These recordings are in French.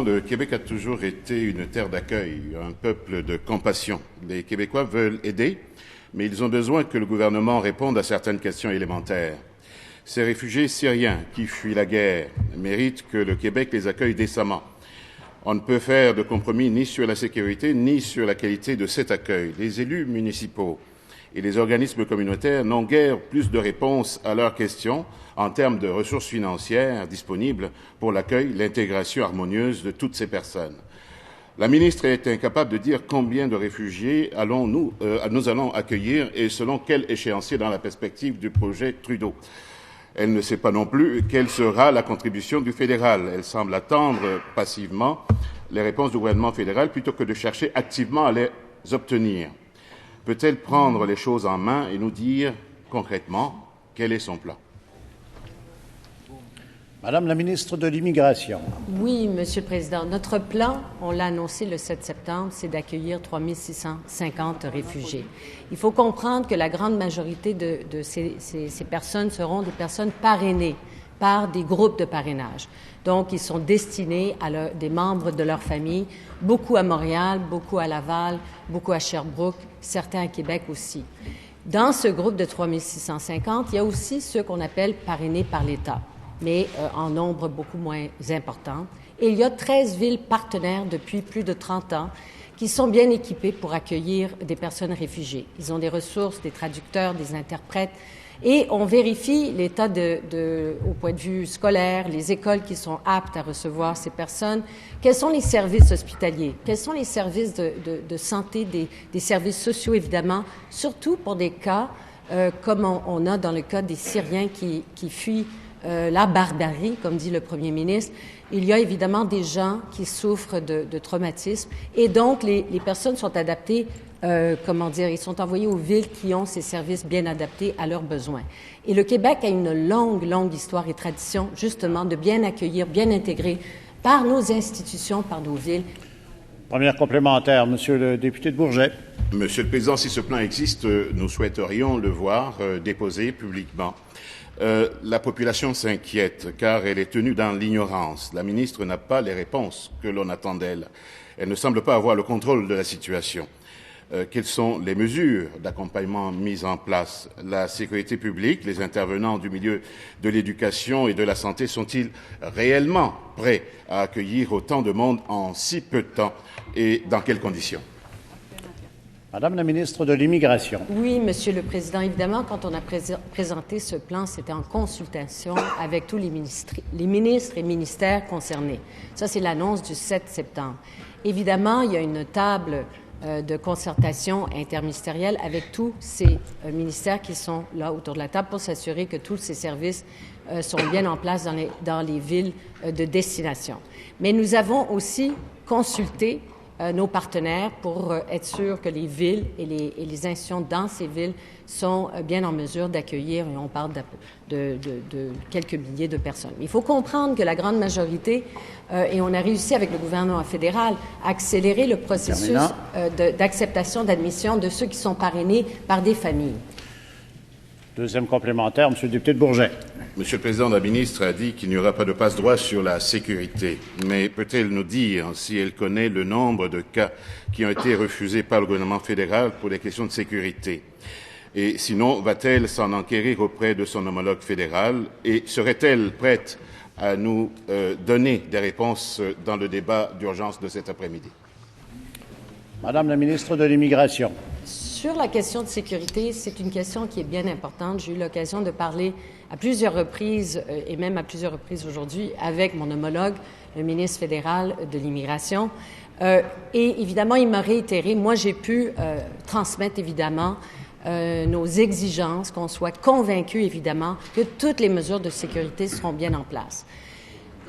Le Québec a toujours été une terre d'accueil, un peuple de compassion. Les Québécois veulent aider, mais ils ont besoin que le gouvernement réponde à certaines questions élémentaires. Ces réfugiés syriens qui fuient la guerre méritent que le Québec les accueille décemment. On ne peut faire de compromis ni sur la sécurité ni sur la qualité de cet accueil. Les élus municipaux et les organismes communautaires n'ont guère plus de réponses à leurs questions en termes de ressources financières disponibles pour l'accueil, l'intégration harmonieuse de toutes ces personnes. La ministre est incapable de dire combien de réfugiés nous allons accueillir et selon quel échéancier dans la perspective du projet Trudeau. Elle ne sait pas non plus quelle sera la contribution du fédéral. Elle semble attendre passivement les réponses du gouvernement fédéral plutôt que de chercher activement à les obtenir. Peut-elle prendre les choses en main et nous dire concrètement quel est son plan? Madame la ministre de l'Immigration. Oui, Monsieur le Président. Notre plan, on l'a annoncé le 7 septembre, c'est d'accueillir 3 650 réfugiés. Il faut comprendre que la grande majorité de ces personnes seront des personnes parrainées par des groupes de parrainage. Donc, ils sont destinés à des membres de leur famille, beaucoup à Montréal, beaucoup à Laval, beaucoup à Sherbrooke, certains à Québec aussi. Dans ce groupe de 3 650, il y a aussi ceux qu'on appelle parrainés par l'État, mais en nombre beaucoup moins important. Et il y a 13 villes partenaires depuis plus de 30 ans qui sont bien équipées pour accueillir des personnes réfugiées. Ils ont des ressources, des traducteurs, des interprètes, et on vérifie l'état au point de vue scolaire, les écoles qui sont aptes à recevoir ces personnes, quels sont les services hospitaliers, quels sont les services de santé, des services sociaux évidemment, surtout pour des cas comme on a dans le cas des Syriens qui fuient la barbarie, comme dit le Premier ministre. Il y a évidemment des gens qui souffrent de traumatisme et donc les personnes sont adaptées, ils sont envoyés aux villes qui ont ces services bien adaptés à leurs besoins. Et le Québec a une longue histoire et tradition justement de bien accueillir, bien intégrer par nos institutions, par nos villes. Première complémentaire, Monsieur le député de Bourget. Monsieur le Président, si ce plan existe, nous souhaiterions le voir déposé publiquement. La population s'inquiète car elle est tenue dans l'ignorance. La ministre n'a pas les réponses que l'on attend d'elle. Elle ne semble pas avoir le contrôle de la situation. Quelles sont les mesures d'accompagnement mises en place? La sécurité publique, les intervenants du milieu de l'éducation et de la santé sont-ils réellement prêts à accueillir autant de monde en si peu de temps et dans quelles conditions? Madame la ministre de l'Immigration. Oui, Monsieur le Président. Évidemment, quand on a présenté ce plan, c'était en consultation avec tous les ministres et ministères concernés. Ça, c'est l'annonce du 7 septembre. Évidemment, il y a une table de concertation interministérielle avec tous ces ministères qui sont là autour de la table pour s'assurer que tous ces services sont bien en place dans les villes de destination. Mais nous avons aussi consulté nos partenaires pour être sûr que les villes et les institutions dans ces villes sont bien en mesure d'accueillir, et on parle de quelques milliers de personnes. Il faut comprendre que la grande majorité, et on a réussi avec le gouvernement fédéral, à accélérer le processus d'acceptation, d'admission de ceux qui sont parrainés par des familles. Deuxième complémentaire, Monsieur le député de Bourget. Monsieur le Président, la ministre a dit qu'il n'y aura pas de passe-droit sur la sécurité. Mais peut-elle nous dire si elle connaît le nombre de cas qui ont été refusés par le gouvernement fédéral pour des questions de sécurité? Et sinon, va-t-elle s'en enquérir auprès de son homologue fédéral? Et serait-elle prête à nous donner des réponses dans le débat d'urgence de cet après-midi? Madame la ministre de l'Immigration. Sur la question de sécurité, c'est une question qui est bien importante. J'ai eu l'occasion de parler à plusieurs reprises, et même à plusieurs reprises aujourd'hui, avec mon homologue, le ministre fédéral de l'Immigration. Et évidemment, il m'a réitéré, moi j'ai pu transmettre évidemment nos exigences, qu'on soit convaincu évidemment que toutes les mesures de sécurité seront bien en place.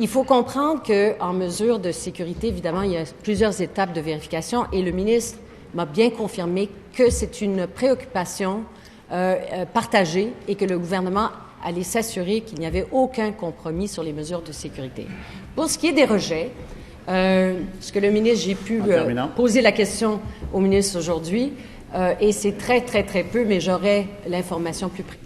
Il faut comprendre qu'en mesure de sécurité, évidemment, il y a plusieurs étapes de vérification et le ministre m'a bien confirmé que c'est une préoccupation partagée et que le gouvernement allait s'assurer qu'il n'y avait aucun compromis sur les mesures de sécurité. Pour ce qui est des rejets, ce que le ministre, j'ai pu poser la question au ministre aujourd'hui, et c'est très peu, mais j'aurai l'information plus précise.